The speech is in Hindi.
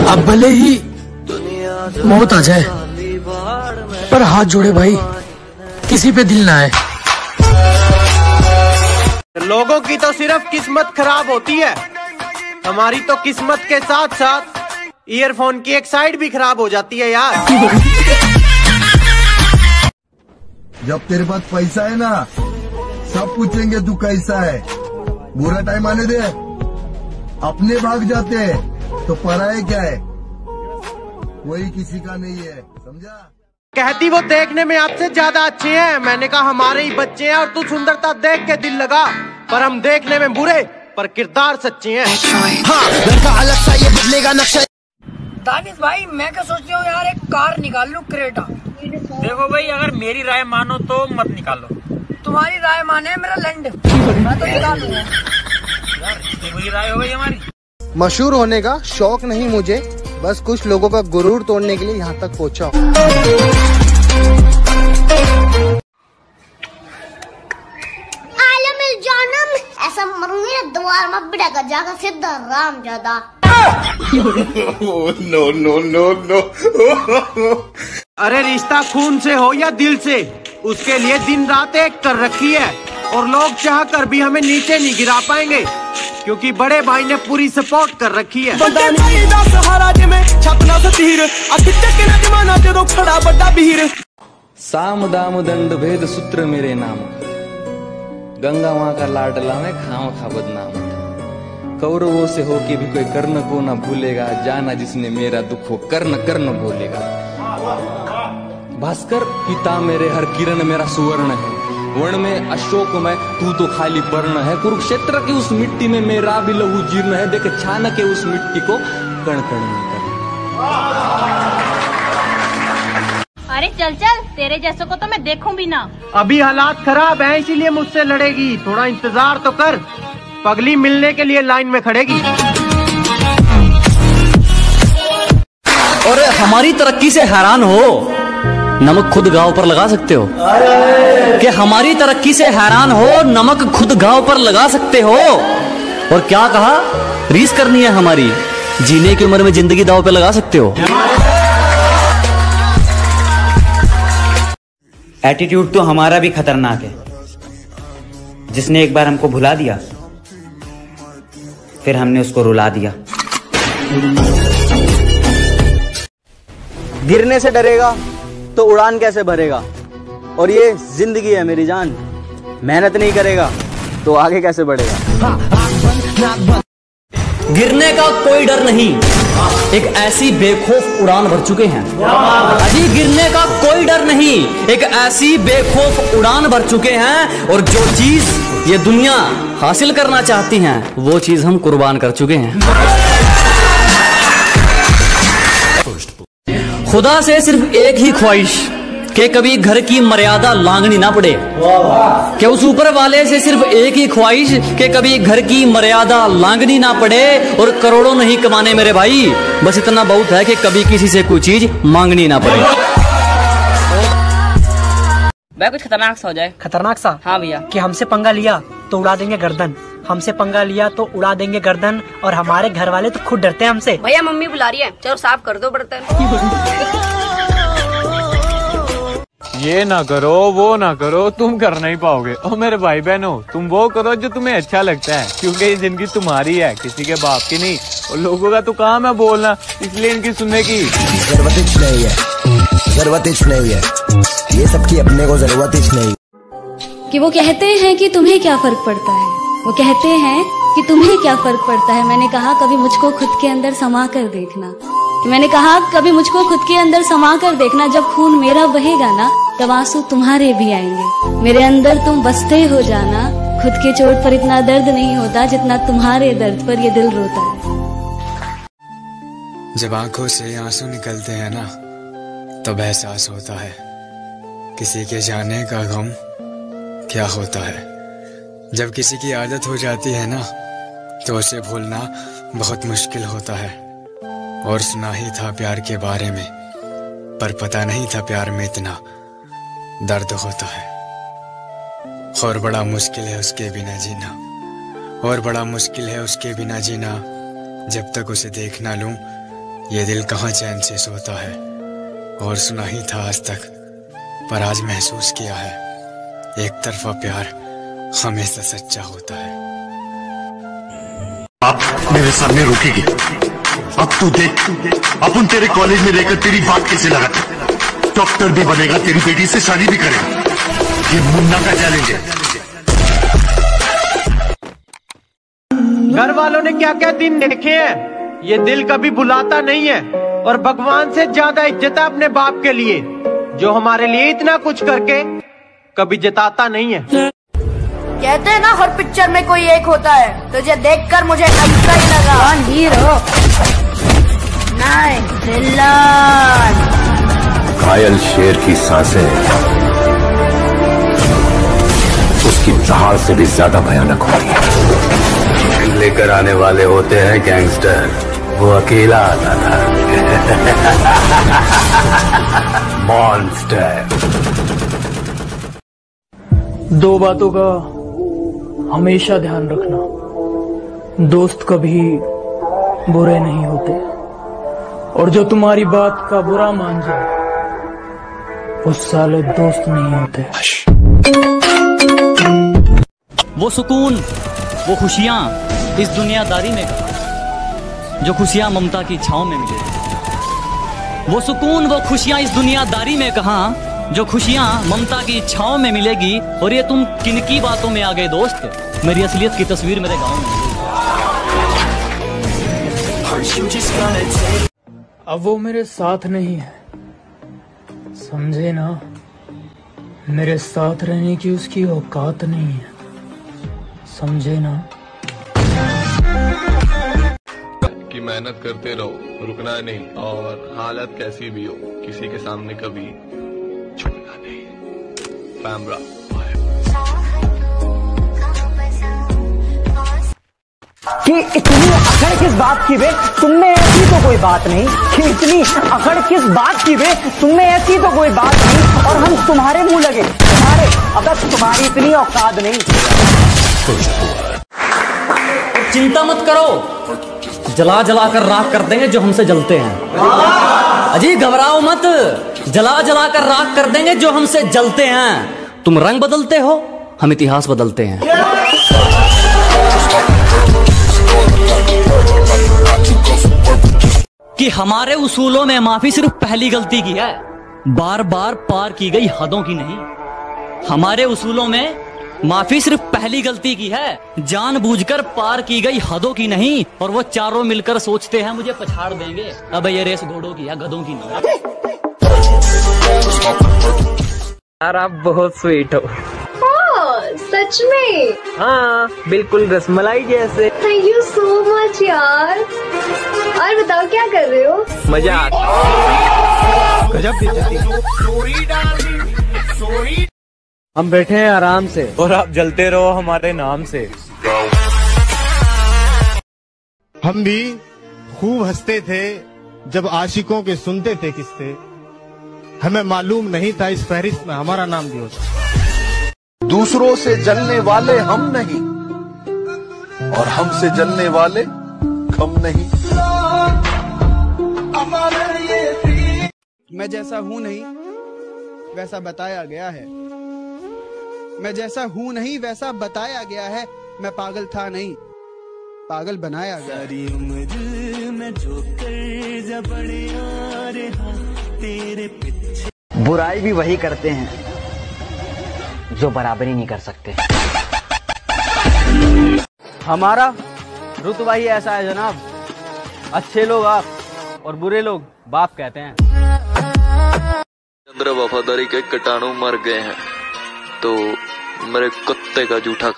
अब भले ही मौत आ जाए पर हाथ जोड़े भाई, किसी पे दिल ना आए। लोगों की तो सिर्फ किस्मत खराब होती है, हमारी तो किस्मत के साथ साथ ईयरफोन की एक साइड भी खराब हो जाती है यार। जब तेरे पास पैसा है ना, सब पूछेंगे तू कैसा है। बुरा टाइम आने दे, अपने भाग जाते हैं तो पराये क्या है, वही किसी का नहीं है, समझा। कहती वो देखने में आपसे ज्यादा अच्छे हैं, मैंने कहा हमारे ही बच्चे हैं और तू सुंदरता देख के दिल लगा, पर हम देखने में बुरे पर किरदार सच्चे हैं। हाँ, लड़का अलग सा ये बदलेगा नक्शा। दानिश भाई मैं क्या सोच रही हूँ यार, एक कार निकाल लूं क्रेटा। देखो भाई, अगर मेरी राय मानो तो मत निकालो। तुम्हारी राय माने मेरा लैंड, मैं तो निकाल लूंगा। वही राय हो गई हमारी। मशहूर होने का शौक नहीं मुझे, बस कुछ लोगों का गुरूर तोड़ने के लिए यहाँ तक पहुँचा। आलम जानम ऐसा मरूंगी द्वार में बिड़ा का जाकर सीधा राम ज्यादा। No no no no. अरे रिश्ता खून से हो या दिल से, उसके लिए दिन रात एक कर रखी है, और लोग चाह कर भी हमें नीचे नहीं गिरा पाएंगे, क्योंकि बड़े भाई ने पूरी सपोर्ट कर रखी है। साम दाम दंड भेद सूत्र मेरे नाम, गंगा माँ का लाडला में खाम खा बदनाम। कौरवों से होके भी कोई कर्ण को न भूलेगा, जाना जिसने मेरा दुख हो कर्ण कर्ण भूलेगा। भास्कर पिता मेरे, हर किरण मेरा सुवर्ण है, वर्ण में अशोक में तू तो खाली पर्ण है। कुरुक्षेत्र की उस मिट्टी में मेरा भी लहू जीर्ण है, देख छान के उस मिट्टी को कण कण में कर। अरे चल चल, तेरे जैसे को तो मैं देखूं भी ना। अभी हालात खराब हैं इसीलिए मुझसे लड़ेगी, थोड़ा इंतजार तो कर, पगली मिलने के लिए लाइन में खड़ेगी। और हमारी तरक्की से हैरान हो, नमक खुद गांव पर लगा सकते हो। कि हमारी तरक्की से हैरान हो, नमक खुद गांव पर लगा सकते हो। और क्या कहा, रीस करनी है हमारी, जीने की उम्र में जिंदगी दांव पे लगा सकते हो। एटीट्यूड तो हमारा भी खतरनाक है, जिसने एक बार हमको भुला दिया फिर हमने उसको रुला दिया। गिरने से डरेगा तो उड़ान कैसे भरेगा, और ये जिंदगी है मेरी जान, मेहनत नहीं करेगा तो आगे कैसे बढ़ेगा। गिरने का कोई डर नहीं, एक ऐसी बेखौफ उड़ान भर चुके हैं। अजी गिरने का कोई डर नहीं, एक ऐसी बेखौफ उड़ान भर चुके हैं, और जो चीज ये दुनिया हासिल करना चाहती हैं वो चीज हम कुर्बान कर चुके हैं। खुदा से सिर्फ एक ही ख्वाहिश कि कभी घर की मर्यादा लांघनी ना पड़े, कि उस ऊपर वाले से सिर्फ एक ही ख्वाहिश कि कभी घर की मर्यादा लांघनी ना पड़े, और करोड़ों नहीं कमाने मेरे भाई, बस इतना बहुत है कि कभी किसी से कोई चीज मांगनी ना पड़े। भाई कुछ खतरनाक सा हो जाए। खतरनाक सा? हाँ भैया। कि हमसे पंगा लिया तो उड़ा देंगे गर्दन, हमसे पंगा लिया तो उड़ा देंगे गर्दन, और हमारे घर वाले तो खुद डरते हैं हमसे। भैया मम्मी बुला रही है, चलो साफ कर दो बर्तन। ये ना करो वो ना करो, तुम कर नहीं पाओगे। और मेरे भाई बहनों, तुम वो करो जो तुम्हें अच्छा लगता है, क्योंकि ये जिंदगी तुम्हारी है, किसी के बाप की नहीं। और लोगों का तो काम है बोलना, इसलिए इनकी सुनने की जरूरत नहीं है, जरूरत नहीं है, ये सबकी अपने को जरूरत नहीं। कि वो कहते हैं कि तुम्हें क्या फर्क पड़ता है, वो कहते हैं कि तुम्हें क्या फर्क पड़ता है। मैंने कहा कभी मुझको खुद के अंदर समा कर देखना, मैंने कहा कभी मुझको खुद के अंदर समा कर देखना, जब खून मेरा बहेगा ना तब आंसू तुम्हारे भी आएंगे, मेरे अंदर तुम बसते हो जाना। खुद के चोट पर इतना दर्द नहीं होता जितना तुम्हारे दर्द पर ये दिल रोता है। जब आंखों से आंसू निकलते हैं ना, तब एहसास होता है किसी के जाने का गम क्या होता है। जब किसी की आदत हो जाती है ना, तो उसे भूलना बहुत मुश्किल होता है। और सुना ही था प्यार के बारे में, पर पता नहीं था प्यार में इतना दर्द होता है। और बड़ा मुश्किल है उसके बिना जीना, और बड़ा मुश्किल है उसके बिना जीना। जब तक उसे देख ना लूं ये दिल कहाँ चैन से सोता है, और सुना ही था आज तक, पर आज महसूस किया है एक तरफा प्यार हमेशा सच्चा होता है। आप मेरे सामने रुकेगी। अब तू देख, अपन तेरे कॉलेज में रहकर तेरी बात कैसे लगाते, डॉक्टर भी बनेगा, तेरी बेटी से शादी भी करेगा। ये मुन्ना का चैलेंज है। घर वालों ने क्या क्या दिन देखे हैं, ये दिल कभी भुलाता नहीं है। और भगवान से ज्यादा इज्जत है अपने बाप के लिए, जो हमारे लिए इतना कुछ करके कभी जताता नहीं है। कहते हैं ना हर पिक्चर में कोई एक होता है, तुझे देखकर मुझे ऐसा ही लगा। कौन हीरो? नहीं विलन। घायल शेर की सांसें उसकी दहाड़ से भी ज्यादा भयानक होती है। लेकर आने वाले होते हैं गैंगस्टर, वो अकेला आता था। मॉन्स्टर। दो बातों का हमेशा ध्यान रखना, दोस्त कभी बुरे नहीं होते, और जो तुम्हारी बात का बुरा मान जाए वो साले दोस्त नहीं होते। वो सुकून, वो खुशियां इस दुनियादारी में कहा, जो खुशियां ममता की छांव में मिलेगी। वो सुकून, वो खुशियां इस दुनियादारी में कहा, जो खुशियां ममता की छांव में मिलेगी। और ये तुम किनकी बातों में आ गए दोस्त, मेरी असलियत की तस्वीर मेरे गांव में। अब वो मेरे साथ नहीं है, समझे ना, मेरे साथ रहने की उसकी औकात नहीं है, समझे ना। कि मेहनत करते रहो, रुकना नहीं, और हालत कैसी भी हो किसी के सामने कभी झुकना नहीं। पैमरा। कि इतनी अकड़ किस बात की बे, तुमने ऐसी तो कोई बात नहीं। कि इतनी अकड़ किस बात की बे, तुमने ऐसी तो कोई बात नहीं, और हम तुम्हारे मुंह लगे, तुम्हारे। अब तुम्हारी इतनी औकात नहीं। चिंता मत करो, जला जला कर राख कर देंगे जो हमसे जलते हैं। अजी घबराओ मत, जला जला कर राख कर देंगे जो हमसे जलते हैं। तुम रंग बदलते हो, हम इतिहास बदलते हैं। कि हमारे उसूलों में माफी सिर्फ पहली गलती की है, बार बार पार की गई हदों की नहीं। हमारे उसूलों में माफी सिर्फ पहली गलती की है, जानबूझकर पार की गई हदों की नहीं। और वो चारों मिलकर सोचते हैं मुझे पछाड़ देंगे। अब ये रेस घोड़ों की या गधों की नहीं। यार आप बहुत स्वीट हो। सच में? हाँ बिल्कुल रसमलाई जैसे। थैंक यू सो मच यार। और बताओ क्या कर रहे हो? मजा आता। गजब हम बैठे हैं आराम से, और आप जलते रहो हमारे नाम से। हम भी खूब हंसते थे जब आशिकों के सुनते थे किस्से। हमें मालूम नहीं था इस फहरिस्त में हमारा नाम भी होता। दूसरों से जलने वाले हम नहीं, और हमसे जलने वाले कम नहीं। मैं जैसा हूँ नहीं वैसा बताया गया है। मैं जैसा हूँ नहीं वैसा बताया गया है। मैं पागल था नहीं, पागल बनाया गया। सारी उम्र में जो कर बड़े आ रहा तेरे पीछे। बुराई भी वही करते हैं जो बराबरी नहीं कर सकते। हमारा रुतबा ही ऐसा है जनाब, अच्छे लोग आप और बुरे लोग बाप कहते हैं। चंद्र वफादारी के कीटाणु मर गए हैं तो मेरे कुत्ते का जूठा